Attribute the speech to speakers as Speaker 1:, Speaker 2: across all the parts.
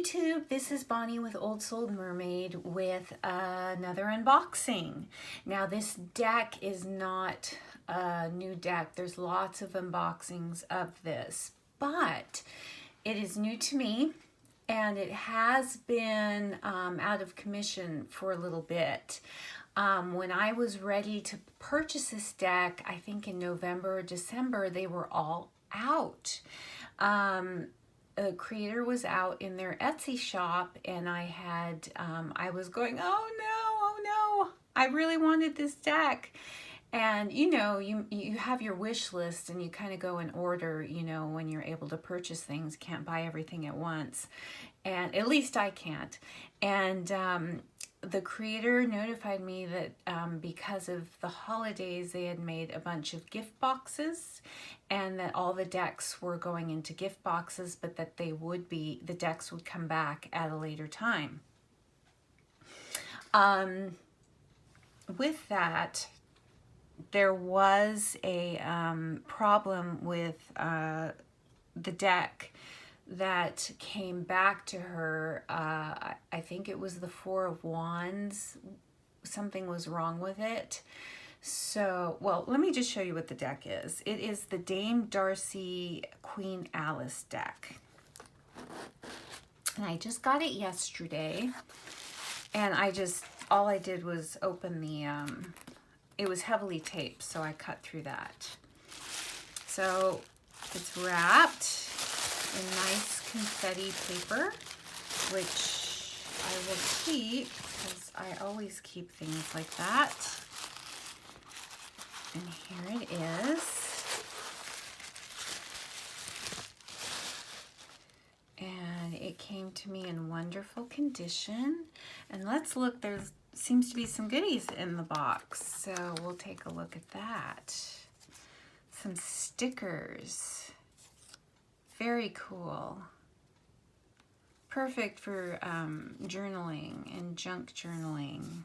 Speaker 1: YouTube, this is Bonnie with Old Soul Mermaid with another unboxing. Now this deck is not a new deck. There's lots of unboxings of this, but it is new to me and it has been out of commission for a little bit. When I was ready to purchase this deck, I think in November or December, they were all out. The creator was out in their Etsy shop, and I was going, oh no, I really wanted this deck. And you know, you have your wish list and you kind of go in order, you know, when you're able to purchase things. Can't buy everything at once, and at least I can't. And the creator notified me that because of the holidays, they had made a bunch of gift boxes and that all the decks were going into gift boxes, but that the decks would come back at a later time. With that, there was a problem with the deck that came back to her. I think it was the Four of Wands. Something was wrong with it. So, well, let me just show you what the deck is. It is the Dame Darcy Queen Alice deck. And I just got it yesterday. And all I did was open the, it was heavily taped, so I cut through that. So it's wrapped in nice confetti paper, which I will keep because I always keep things like that. And here it is. And it came to me in wonderful condition. And let's look, there seems to be some goodies in the box. So we'll take a look at that. Some stickers. Very cool. Perfect for journaling and junk journaling.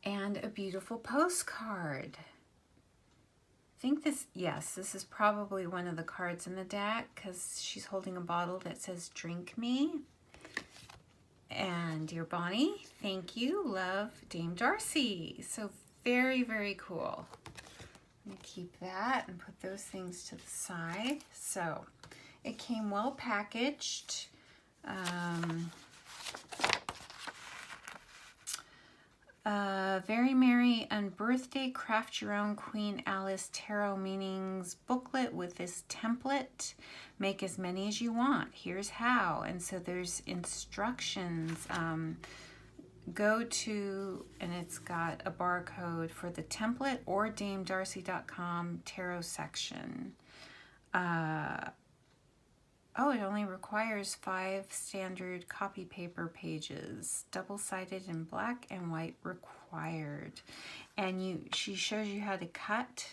Speaker 1: And a beautiful postcard. I think this is probably one of the cards in the deck because she's holding a bottle that says "Drink Me." And dear Bonnie, thank you, love, Dame Darcy. So very, very cool. I'm gonna keep that and put those things to the side. So it came well packaged. Very Merry Unbirthday Craft Your Own Queen Alice Tarot Meanings booklet with this template. Make as many as you want. Here's how. And so there's instructions. Go to, and it's got a barcode for the template or damedarcy.com tarot section. It only requires 5 standard copy paper pages, double-sided in black and white required. And she shows you how to cut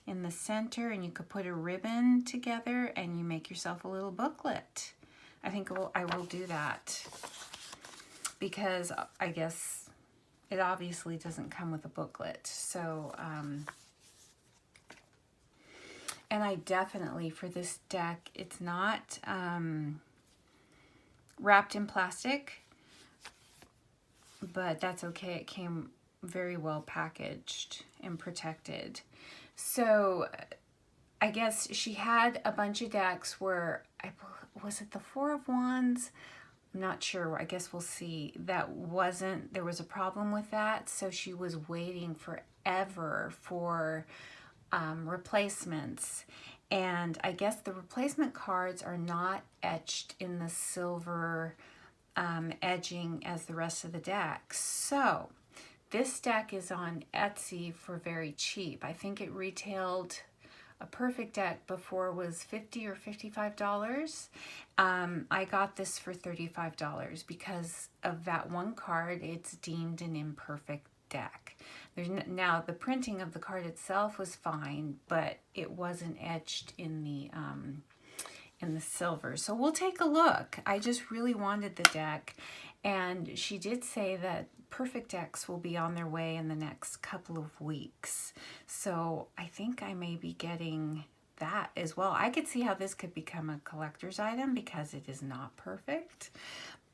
Speaker 1: in the center, and you could put a ribbon together and you make yourself a little booklet. I think I will do that because I guess it obviously doesn't come with a booklet. So, and I definitely, for this deck, it's not wrapped in plastic, but that's okay. It came very well packaged and protected. So I guess she had a bunch of decks where, was it the Four of Wands? I'm not sure. I guess we'll see. There was a problem with that. So she was waiting forever for replacements, and I guess the replacement cards are not etched in the silver edging as the rest of the deck. So this deck is on Etsy for very cheap. I think it retailed, a perfect deck before was $50 or $55. I got this for $35 because of that one card. It's deemed an imperfect deck. Now the printing of the card itself was fine, but it wasn't etched in the silver. So we'll take a look. I just really wanted the deck, and she did say that perfect decks will be on their way in the next couple of weeks. So I think I may be getting that as well. I could see how this could become a collector's item because it is not perfect,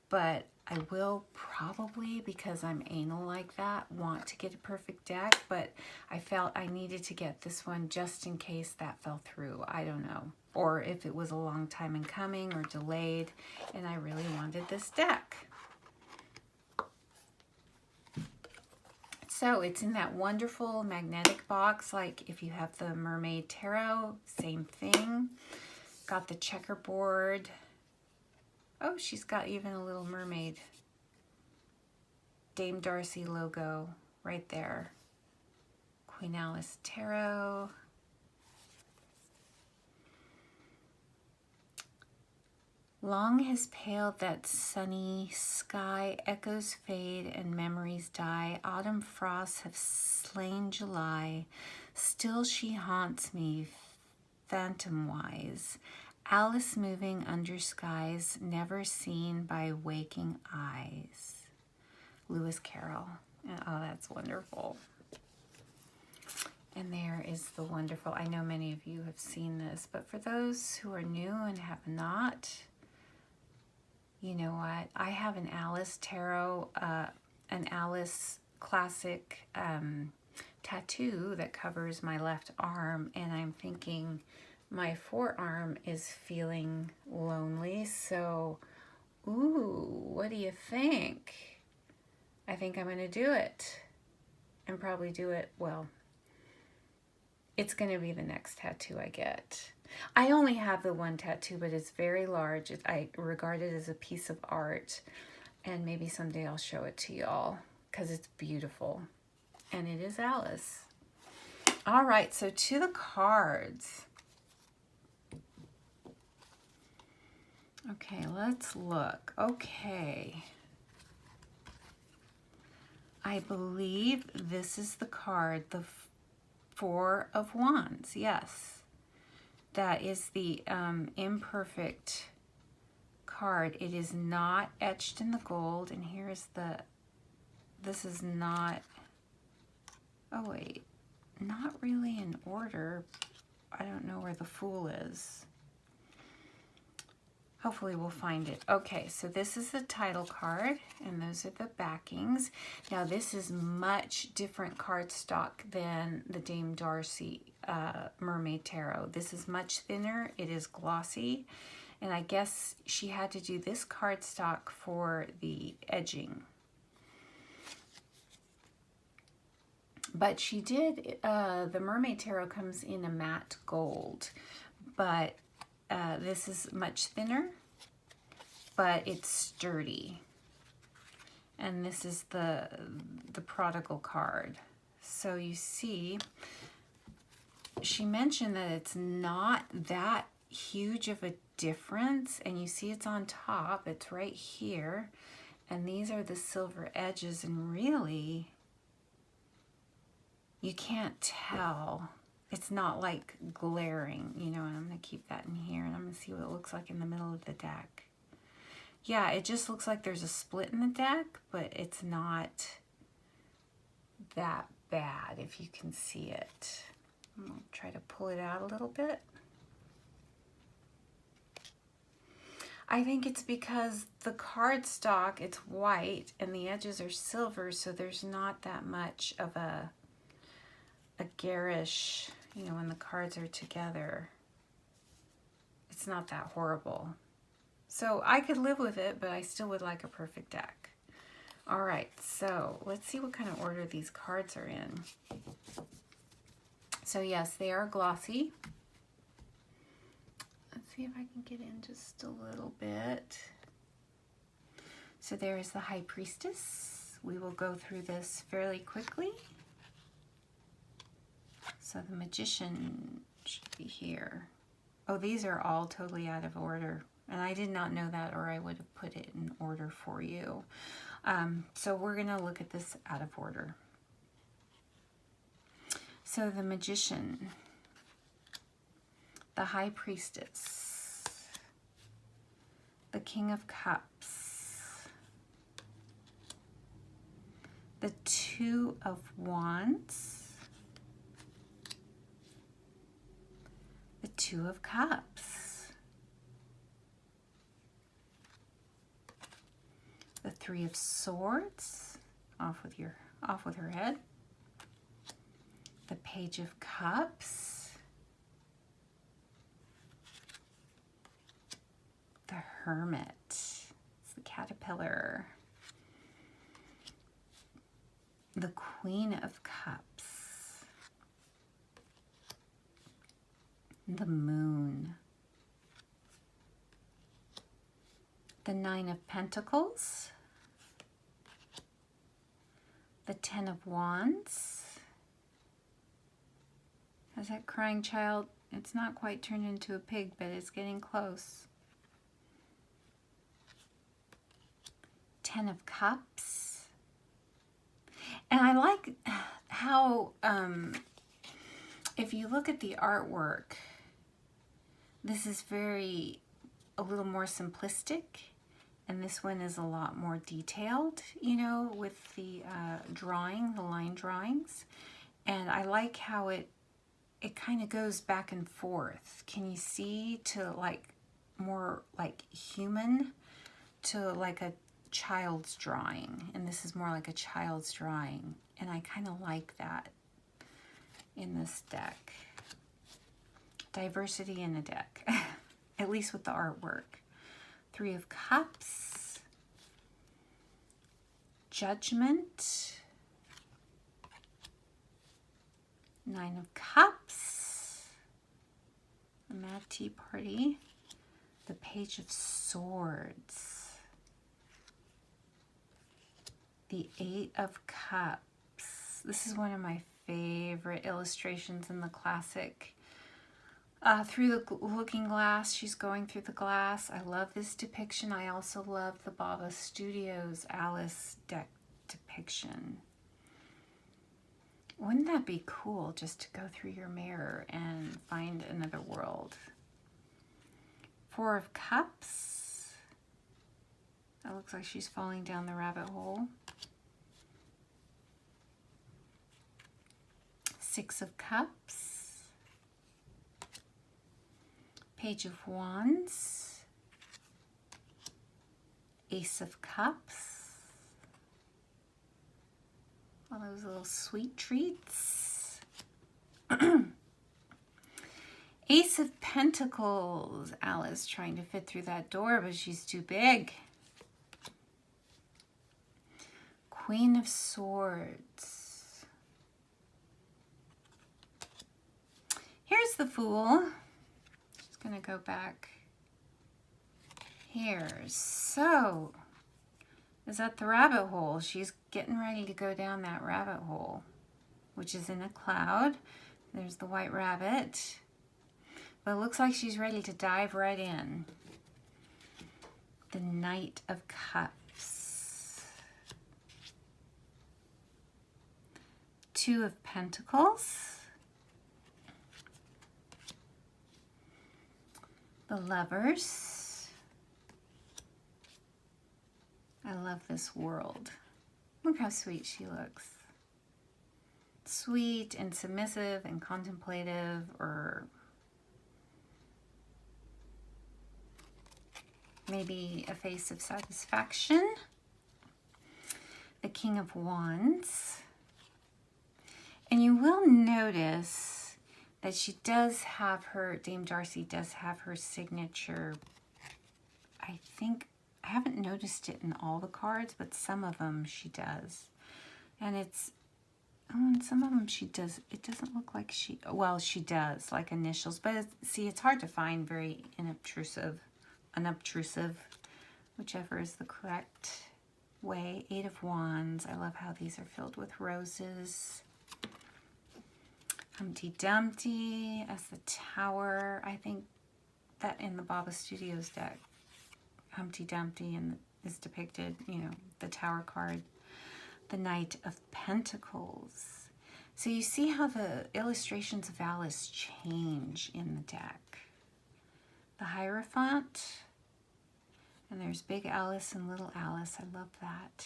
Speaker 1: but I will probably, because I'm anal like that, want to get a perfect deck, but I felt I needed to get this one just in case that fell through. I don't know. Or if it was a long time in coming or delayed, and I really wanted this deck. So it's in that wonderful magnetic box, like if you have the Mermaid Tarot, same thing. Got the checkerboard. Oh, she's got even a little mermaid. Dame Darcy logo right there. Queen Alice Tarot. Long has paled that sunny sky, echoes fade and memories die. Autumn frosts have slain July. Still she haunts me, phantom-wise. Alice moving under skies, never seen by waking eyes. Lewis Carroll. Oh, that's wonderful. And there is the wonderful, I know many of you have seen this, but for those who are new and have not, you know what? I have an Alice Tarot, an Alice classic tattoo that covers my left arm, and I'm thinking my forearm is feeling lonely, so, ooh, what do you think? I think I'm going to do it, and probably do it, well, it's going to be the next tattoo I get. I only have the one tattoo, but it's very large. I regard it as a piece of art, and maybe someday I'll show it to y'all because it's beautiful, and it is Alice. All right, so to the cards. Okay, let's look. Okay. I believe this is the card, the Four of Wands. Yes. That is the Imperfect card. It is not etched in the gold. And here's the, this is not, oh wait, not really in order. I don't know where the Fool is. Hopefully we'll find it. Okay, so this is the title card, and those are the backings. Now this is much different cardstock than the Dame Darcy Mermaid Tarot. This is much thinner, it is glossy, and I guess she had to do this cardstock for the edging. But she did, the Mermaid Tarot comes in a matte gold, but this is much thinner, but it's sturdy. And this is the prodigal card. So you see, she mentioned that it's not that huge of a difference, and you see it's on top, it's right here, and these are the silver edges, and really, you can't tell. It's not like glaring, you know, and I'm going to keep that in here, and I'm going to see what it looks like in the middle of the deck. Yeah, it just looks like there's a split in the deck, but it's not that bad if you can see it. I'm going to try to pull it out a little bit. I think it's because the cardstock, it's white, and the edges are silver, so there's not that much of a garish, you know, when the cards are together. It's not that horrible. So I could live with it, but I still would like a perfect deck. All right, so let's see what kind of order these cards are in. So yes, they are glossy. Let's see if I can get in just a little bit. So there is the High Priestess. We will go through this fairly quickly. So the Magician should be here. Oh, these are all totally out of order. And I did not know that, or I would have put it in order for you. So we're going to look at this out of order. So the Magician, the High Priestess, the King of Cups, the Two of Wands, the Two of Cups, the Three of Swords, off with her head, the Page of Cups, the Hermit, it's the caterpillar, the Queen of Cups, the Moon, the Nine of Pentacles, the Ten of Wands. Has that crying child, it's not quite turned into a pig, but it's getting close. Ten of Cups. And I like how, if you look at the artwork, this is a little more simplistic, and this one is a lot more detailed, you know, with the the line drawings. And I like how it kind of goes back and forth. Can you see, to like more like human to like a child's drawing, and this is more like a child's drawing, and I kind of like that in this deck. Diversity in a deck, at least with the artwork. Three of Cups, Judgment, Nine of Cups, the Mad Tea Party, the Page of Swords, the Eight of Cups. This is one of my favorite illustrations in the classic. Through the Looking Glass, she's going through the glass. I love this depiction. I also love the Baba Studios Alice deck depiction. Wouldn't that be cool, just to go through your mirror and find another world? Four of Cups. That looks like she's falling down the rabbit hole. Six of Cups. Page of Wands. Ace of Cups. All those little sweet treats. Ace of Pentacles. Alice trying to fit through that door, but she's too big. Queen of Swords. Here's the Fool. Just gonna go back here. So, is that the rabbit hole? She's getting ready to go down that rabbit hole, which is in a cloud. There's the white rabbit. But it looks like she's ready to dive right in. The Knight of Cups. Two of Pentacles. The Lovers. I love this world. Look how sweet she looks. Sweet and submissive and contemplative, or maybe a face of satisfaction. The King of Wands. And you will notice that she does have her, Dame Darcy does have her signature. I think, I haven't noticed it in all the cards, but some of them she does. And it's, oh, and some of them she does, it doesn't look like she, well, she does, like initials. But see, it's hard to find very unobtrusive, whichever is the correct way. Eight of Wands. I love how these are filled with roses. Humpty Dumpty as the Tower. I think that in the Baba Studios deck, Humpty Dumpty is depicted, you know, the Tower card. The Knight of Pentacles. So you see how the illustrations of Alice change in the deck. The Hierophant. And there's Big Alice and Little Alice. I love that.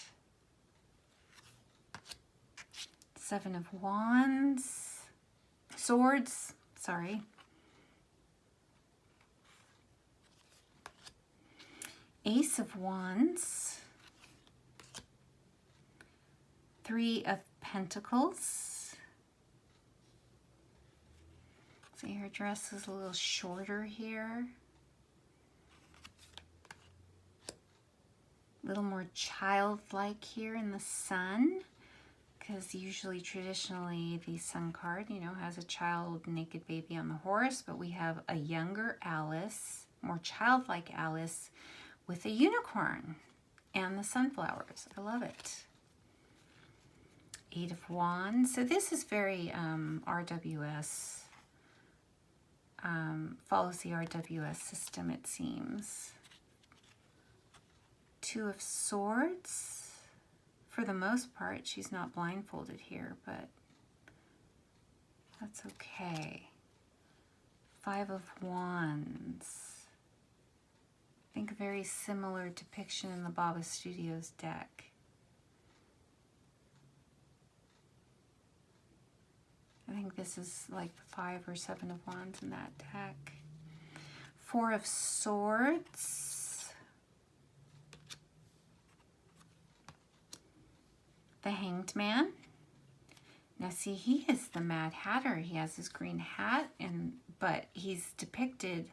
Speaker 1: Seven of Wands. Swords, sorry. Ace of Wands, 3 of Pentacles. See, her dress is a little shorter here. A little more childlike here in the Sun, because usually, traditionally, the Sun card, you know, has a child, naked baby on the horse, but we have a younger Alice, more childlike Alice, with a unicorn and the sunflowers. I love it. 8 of Wands. So this is very RWS, follows the RWS system, it seems. 2 of Swords. For the most part, she's not blindfolded here, but that's okay. 5 of Wands. I think a very similar depiction in the Baba Studios deck. I think this is like 5 or 7 of Wands in that deck. 4 of Swords. The Hanged Man. Now see, he is the Mad Hatter. He has his green hat, but he's depicted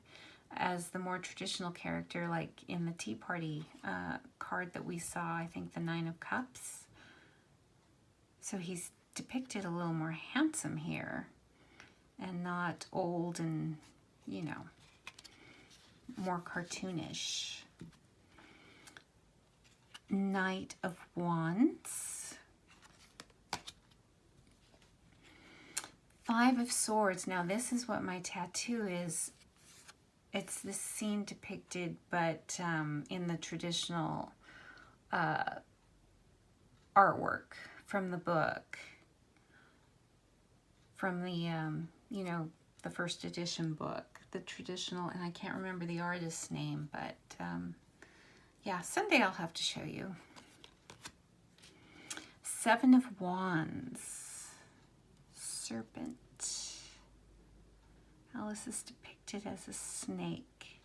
Speaker 1: as the more traditional character, like in the Tea Party card that we saw, I think the 9 of Cups. So he's depicted a little more handsome here and not old and, you know, more cartoonish. Knight of Wands. 5 of Swords. Now this is what my tattoo is. It's this scene depicted, but in the traditional artwork from the book, from the, you know, the first edition book, the traditional, and I can't remember the artist's name, but yeah, someday I'll have to show you. 7 of Wands. Serpent. Alice is depicted as a snake.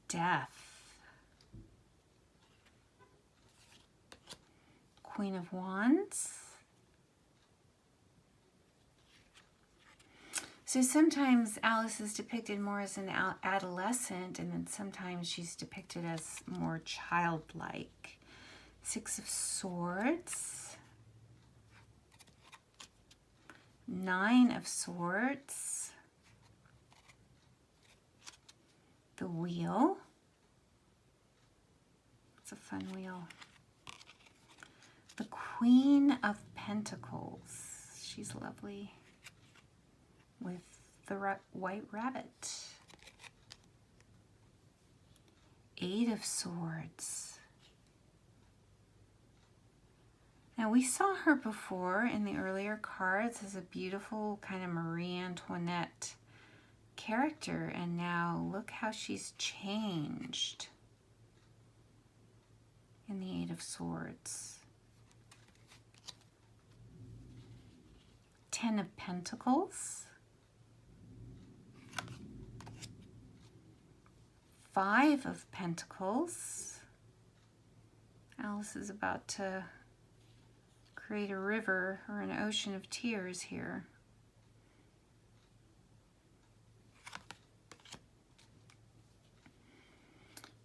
Speaker 1: Death. Queen of Wands. So sometimes Alice is depicted more as an adolescent, and then sometimes she's depicted as more childlike. 6 of Swords. 9 of Swords. The Wheel. It's a fun wheel. The Queen of Pentacles. She's lovely. With the White Rabbit. 8 of Swords. Now we saw her before in the earlier cards as a beautiful kind of Marie Antoinette character, and now look how she's changed in the 8 of Swords. 10 of Pentacles. 5 of Pentacles. Alice is about to create a river or an ocean of tears here.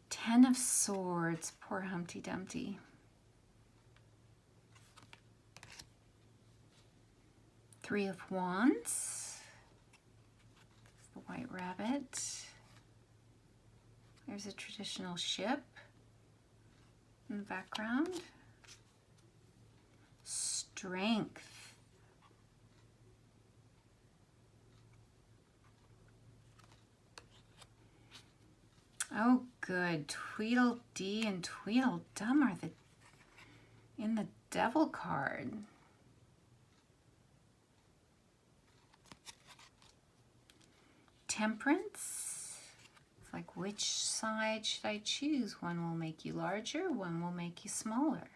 Speaker 1: 10 of Swords, poor Humpty Dumpty. 3 of Wands, the White Rabbit. There's a traditional ship in the background. Strength. Oh, good. Tweedledee and Tweedledum are in the Devil card. Temperance. It's like, which side should I choose? One will make you larger, one will make you smaller.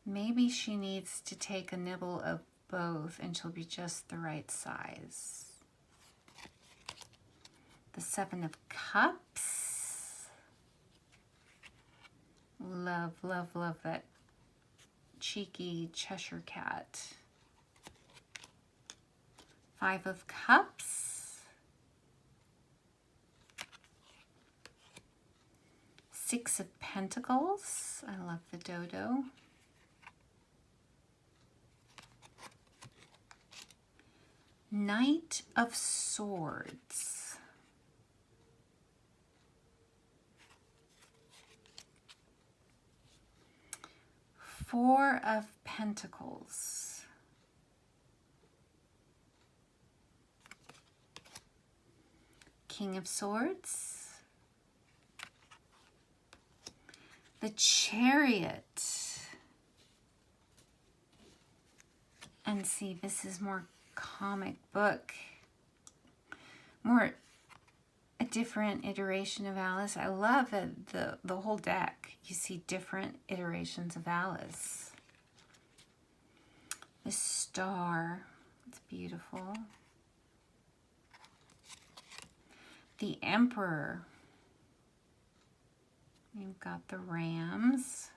Speaker 1: Maybe she needs to take a nibble of both and she'll be just the right size The Seven of Cups. Love, love, love that cheeky Cheshire cat. Five of Cups. Six of Pentacles. I love the dodo. Knight of Swords. Four of Pentacles. King of Swords. The Chariot. And see, this is more comic book. More a different iteration of Alice. I love that the whole deck, you see different iterations of Alice. The Star. It's beautiful. The Emperor. You've got the Rams.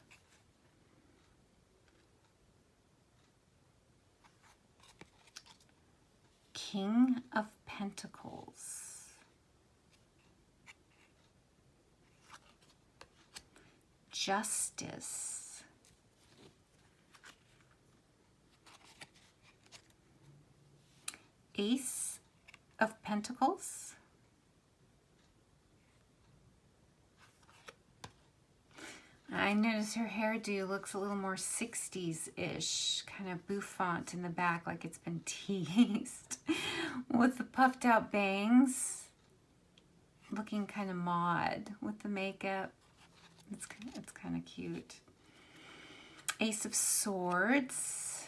Speaker 1: King of Pentacles. Justice. Ace of Pentacles. I notice her hairdo looks a little more 60s-ish, kind of bouffant in the back, like it's been teased. With the puffed out bangs, looking kind of mod with the makeup. It's kind of cute. Ace of Swords.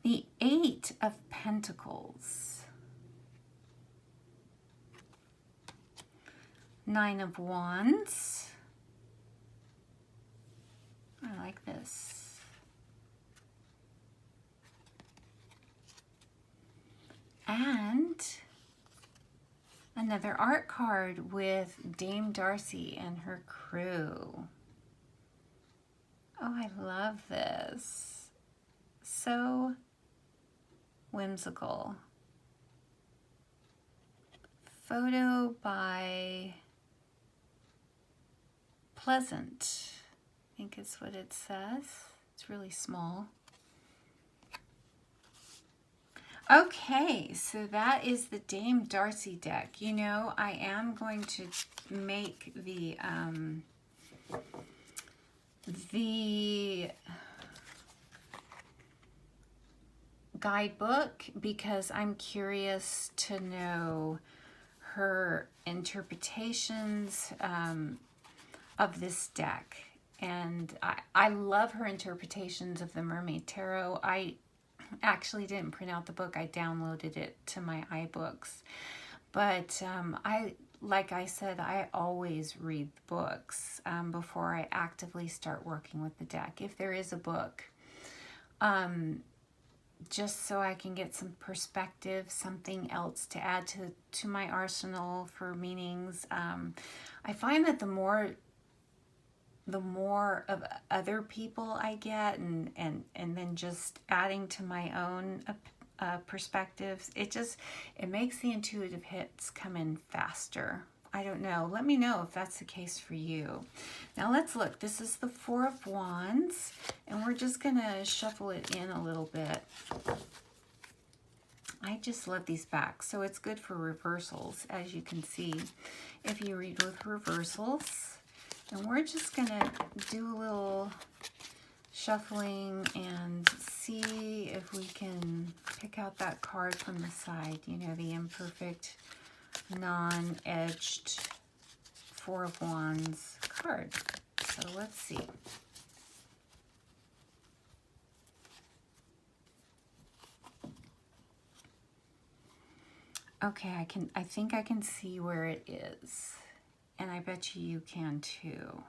Speaker 1: The Eight of Pentacles. Nine of Wands. I like this. And another art card with Dame Darcy and her crew. Oh, I love this. So whimsical. Photo by Pleasant, I think is what it says. It's really small. Okay, so that is the Dame Darcy deck. You know, I am going to make the guidebook because I'm curious to know her interpretations of this deck. And I love her interpretations of the Mermaid Tarot. I actually didn't print out the book. I downloaded it to my iBooks. But like I said, I always read the books before I actively start working with the deck. If there is a book, just so I can get some perspective, something else to add to my arsenal for meanings. I find that the more of other people I get and then just adding to my own perspectives, it makes the intuitive hits come in faster. I don't know. Let me know if that's the case for you. Now let's look. This is the Four of Wands, and we're just going to shuffle it in a little bit. I just love these backs. So it's good for reversals, as you can see, if you read with reversals. And we're just going to do a little shuffling and see if we can pick out that card from the side. You know, the Imperfect, non-edged Four of Wands card. So let's see. Okay, I think I can see where it is. And I bet you can too.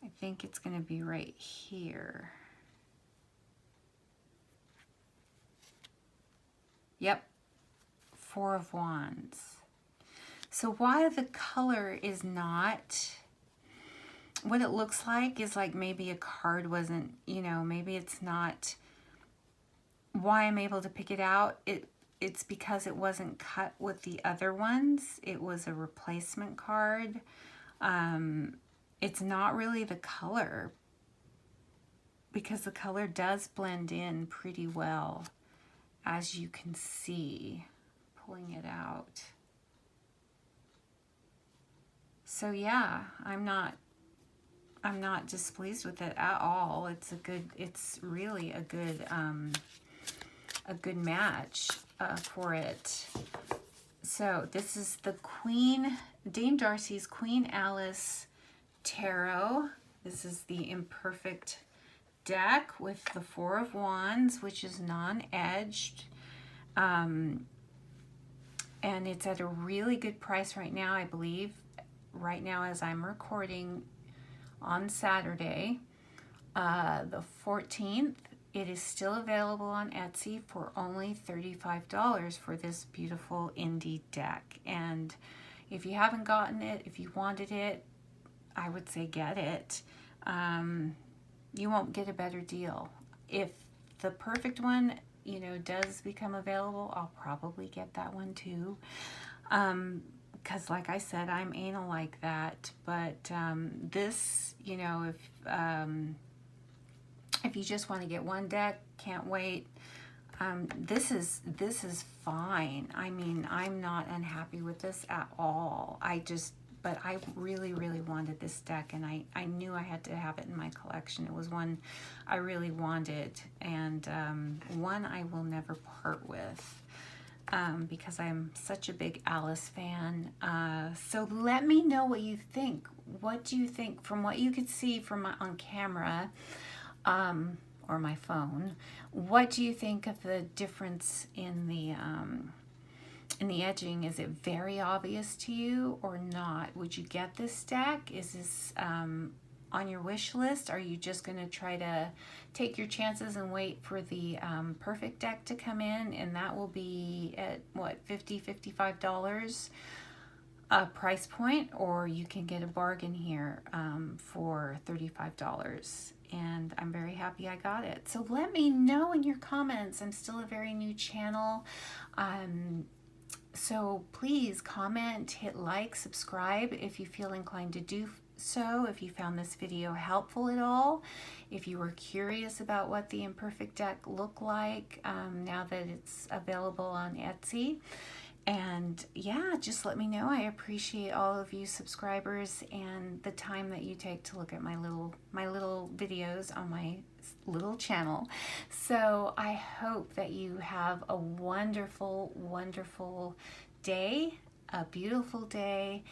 Speaker 1: I think it's going to be right here. Yep, Four of Wands. So why the color is not what it looks like is like maybe a card wasn't, you know, maybe it's not why I'm able to pick it out. It's because it wasn't cut with the other ones. It was a replacement card. It's not really the color, because the color does blend in pretty well, as you can see, pulling it out. So yeah, I'm not displeased with it at all. It's really a good match for it. So this is the Dame Darcy's Queen Alice Tarot. This is the Imperfect deck with the Four of Wands, which is non-edged. And it's at a really good price right now, I believe. Right now, as I'm recording on Saturday, the 14th, it is still available on Etsy for only $35 for this beautiful indie deck. And if you haven't gotten it, if you wanted it, I would say get it. You won't get a better deal. If the perfect one, you know, does become available, I'll probably get that one too. Because like I said, I'm anal like that. But this, you know, if you just want to get one deck, can't wait. This is fine. I mean, I'm not unhappy with this at all. But I really, really wanted this deck, and I knew I had to have it in my collection. It was one I really wanted, and one I will never part with. Because I'm such a big Alice fan. So let me know what you think. What do you think from what you could see from on camera or my phone? What do you think of the difference in the edging? Is it very obvious to you or not? Would you get this deck? Is this on your wish list? Are you just going to try to take your chances and wait for the perfect deck to come in, and that will be at what, $55 price point? Or you can get a bargain here for $35, and I'm very happy I got it. So let me know in your comments. I'm still a very new channel, so please comment, hit like, subscribe if you feel inclined to do so, if you found this video helpful at all, if you were curious about what the Imperfect deck looked like now that it's available on Etsy. And yeah, just let me know. I appreciate all of you subscribers and the time that you take to look at my little videos on my little channel. So I hope that you have a wonderful, wonderful day, a beautiful day.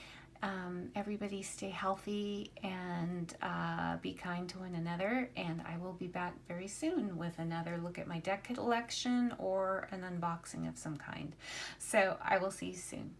Speaker 1: Everybody stay healthy and be kind to one another, and I will be back very soon with another look at my deck collection or an unboxing of some kind. So I will see you soon.